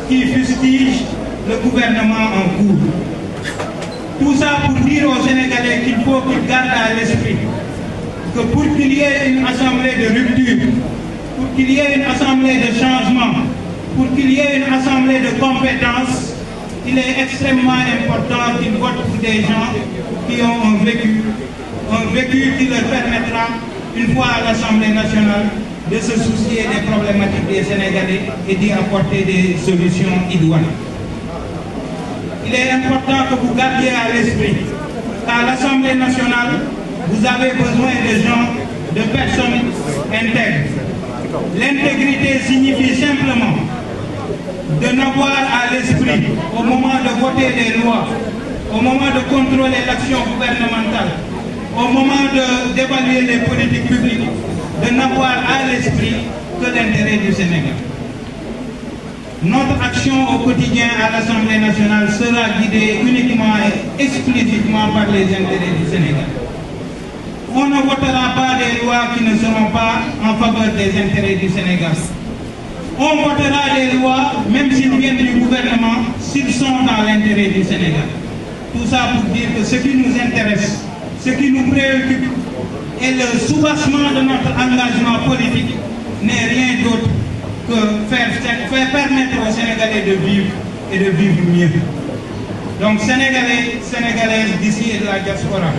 qui fustige le gouvernement en cours. Tout ça pour dire aux Sénégalais qu'il faut qu'ils gardent à l'esprit que pour qu'il y ait une assemblée de rupture, pour qu'il y ait une assemblée de changement, pour qu'il y ait une assemblée de compétences, il est extrêmement important qu'ils votent pour des gens qui ont un vécu qui leur permettra, une fois à l'Assemblée nationale, de se soucier des problématiques des Sénégalais et d'y apporter des solutions idoines. Il est important que vous gardiez à l'esprit qu'à l'Assemblée nationale, vous avez besoin de gens, de personnes intègres. L'intégrité signifie simplement de n'avoir à l'esprit, au moment de voter des lois, au moment de contrôler l'action gouvernementale, au moment d'évaluer les politiques publiques, de n'avoir à l'esprit que l'intérêt du Sénégal. Notre action au quotidien à l'Assemblée nationale sera guidée uniquement et exclusivement par les intérêts du Sénégal. On ne votera pas des lois qui ne seront pas en faveur des intérêts du Sénégal. On votera des lois, même s'ils viennent du gouvernement, s'ils sont dans l'intérêt du Sénégal. Tout ça pour dire que ce qui nous intéresse, ce qui nous préoccupe, et le soubassement de notre engagement politique n'est rien d'autre que faire permettre aux Sénégalais de vivre et de vivre mieux. Donc Sénégalais, Sénégalaises d'ici et de la diaspora,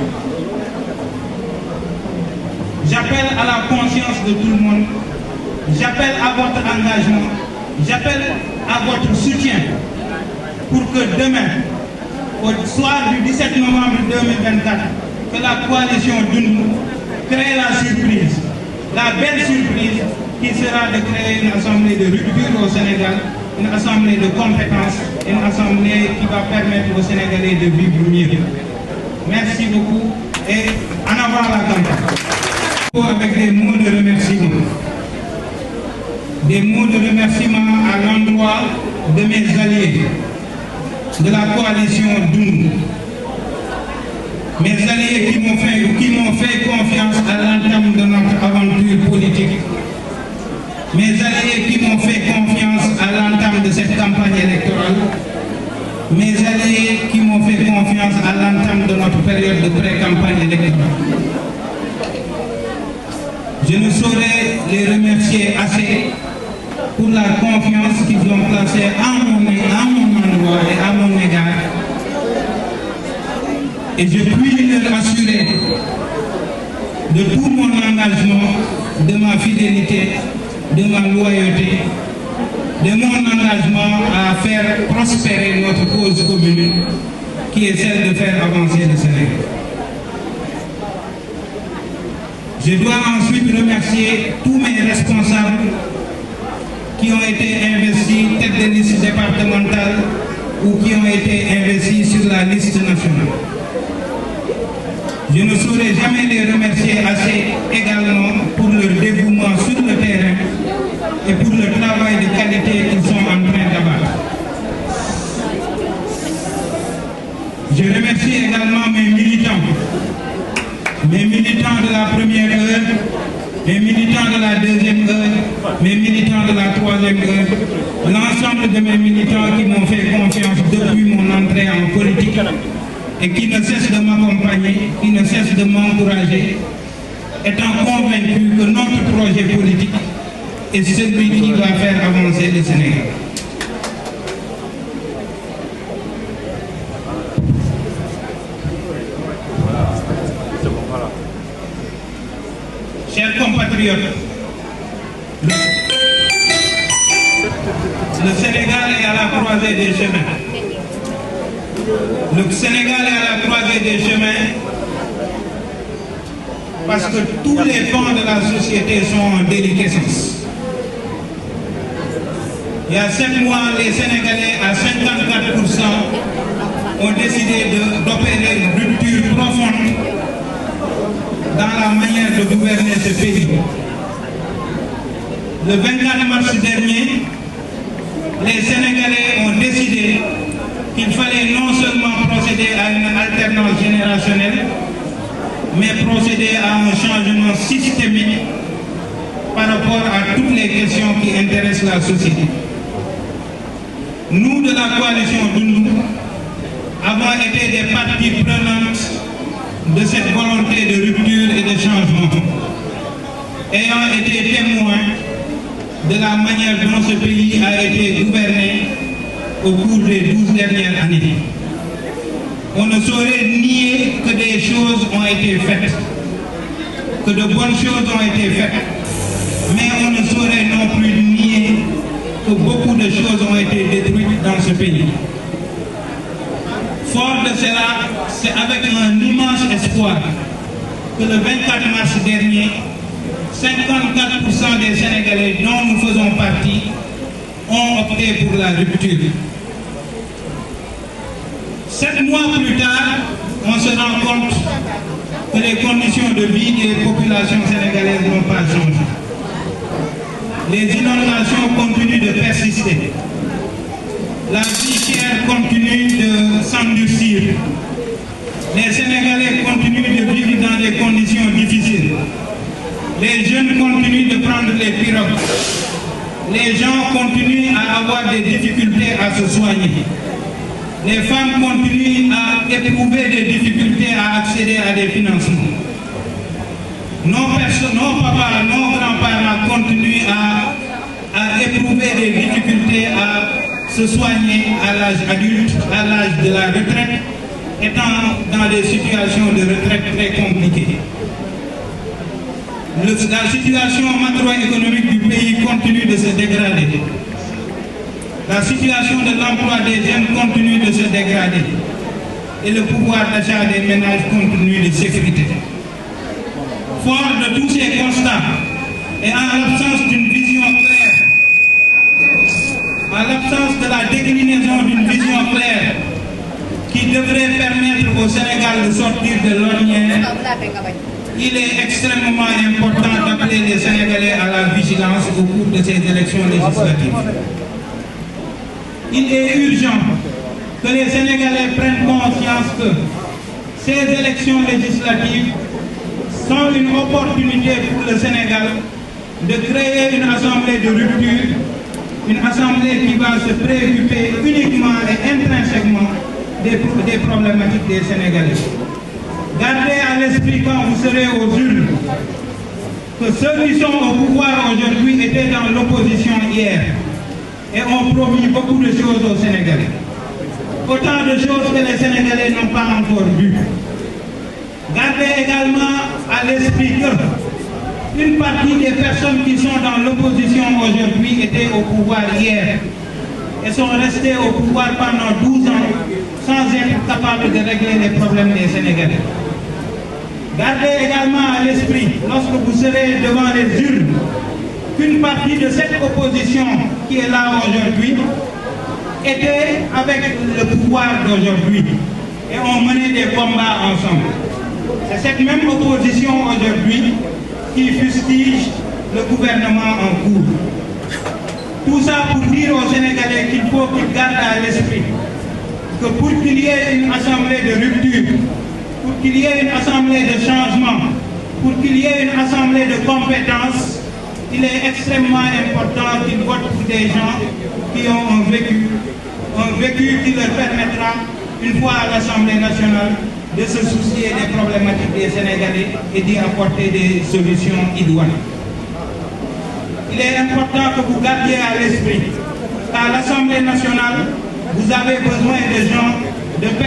j'appelle à la conscience de tout le monde, j'appelle à votre engagement, j'appelle à votre soutien pour que demain, au soir du 17 novembre 2024, que la coalition d'UNU crée la surprise, la belle surprise qui sera de créer une assemblée de rupture au Sénégal, une assemblée de compétences, une assemblée qui va permettre aux Sénégalais de vivre mieux. Merci beaucoup et en avant la campagne. Avec des mots de remerciement. Des mots de remerciement à l'endroit de mes alliés de la coalition d'UNU. Mes alliés qui m'ont fait confiance à l'entame de notre aventure politique. Mes alliés qui m'ont fait confiance à l'entame de cette campagne électorale. Mes alliés qui m'ont fait confiance à l'entame de notre période de pré-campagne électorale. Je ne saurais les remercier assez pour la confiance qu'ils ont placée à mon endroit et à mon égard. Et je puis leur assurer de tout mon engagement, de ma fidélité, de ma loyauté, de mon engagement à faire prospérer notre cause commune, qui est celle de faire avancer le Sénégal. Je dois ensuite remercier tous mes responsables qui ont été investis tête de liste départementale ou qui ont été investis sur la liste nationale. Je ne saurais jamais les remercier assez également pour leur dévouement sur le terrain et pour le travail de qualité qu'ils sont en train d'abattre. Je remercie également mes militants de la première heure, mes militants de la deuxième heure, mes militants de la troisième heure, l'ensemble de mes militants qui m'ont fait confiance depuis mon entrée en politique et qui ne cessent de m'accompagner, qui ne cessent de m'encourager, étant convaincus que notre projet politique est celui qui va faire avancer le Sénégal. Chers compatriotes, le Sénégal est à la croisée des chemins. Le Sénégal est à la croisée des chemins parce que tous les pans de la société sont en déliquescence. Il y a 5 mois, les Sénégalais à 54% ont décidé d'opérer une rupture profonde dans la manière de gouverner ce pays. Le 24 mars dernier, les Sénégalais ont décidé qu'il fallait non seulement procéder à une alternance générationnelle, mais procéder à un changement systémique par rapport à toutes les questions qui intéressent la société. nous de la coalition Dundu avons été des parties prenantes de cette volonté de rupture et de changement, ayant été témoins de la manière dont ce pays a été gouverné au cours des 12 dernières années. On ne saurait nier que des choses ont été faites, que de bonnes choses ont été faites, mais on ne saurait non plus nier que beaucoup de choses ont été détruites dans ce pays. Fort de cela, c'est avec un immense espoir que le 24 mars dernier, 54% des Sénégalais dont nous faisons partie ont opté pour la rupture. 7 mois plus tard, on se rend compte que les conditions de vie des populations sénégalaises n'ont pas changé. Les inondations continuent de persister. La vie chère continue de s'endurcir. Les Sénégalais continuent de vivre dans des conditions difficiles. Les jeunes continuent de prendre les pirogues. Les gens continuent à avoir des difficultés à se soigner. Les femmes continuent à éprouver des difficultés à accéder à des financements. Nos papas, nos grands-parents continuent à éprouver des difficultés à se soigner à l'âge adulte, à l'âge de la retraite, étant dans des situations de retraite très compliquées. La situation macroéconomique du pays continue de se dégrader. La situation de l'emploi des jeunes continue de se dégrader. Et le pouvoir d'achat des ménages continue de s'effriter. Fort de tous ces constats, et en l'absence d'une vision claire, en l'absence de la déclinaison d'une vision claire qui devrait permettre au Sénégal de sortir de l'ornière, il est extrêmement important d'appeler les Sénégalais à la vigilance au cours de ces élections législatives. Il est urgent que les Sénégalais prennent conscience que ces élections législatives sont une opportunité pour le Sénégal de créer une assemblée de rupture, une assemblée qui va se préoccuper uniquement et intrinsèquement des problématiques des Sénégalais. Gardez à l'esprit quand vous serez aux urnes que ceux qui sont au pouvoir aujourd'hui étaient dans l'opposition hier et ont promis beaucoup de choses aux Sénégalais. Autant de choses que les Sénégalais n'ont pas encore vues. Gardez également à l'esprit que une partie des personnes qui sont dans l'opposition aujourd'hui étaient au pouvoir hier et sont restées au pouvoir pendant 12 ans sans être capables de régler les problèmes des Sénégalais. Gardez également à l'esprit, lorsque vous serez devant les urnes, qu'une partie de cette opposition qui est là aujourd'hui était avec le pouvoir d'aujourd'hui et ont mené des combats ensemble. C'est cette même opposition aujourd'hui qui fustige le gouvernement en cours. Tout ça pour dire aux Sénégalais qu'il faut qu'ils gardent à l'esprit que pour qu'il y ait une assemblée de rupture, pour qu'il y ait une assemblée de changement, pour qu'il y ait une assemblée de compétences, il est extrêmement important qu'ils votent pour des gens qui ont un vécu qui leur permettra, une fois à l'Assemblée nationale, de se soucier des problématiques des Sénégalais et d'y apporter des solutions idoines. Il est important que vous gardiez à l'esprit qu'à l'Assemblée nationale, vous avez besoin de gens, de personnes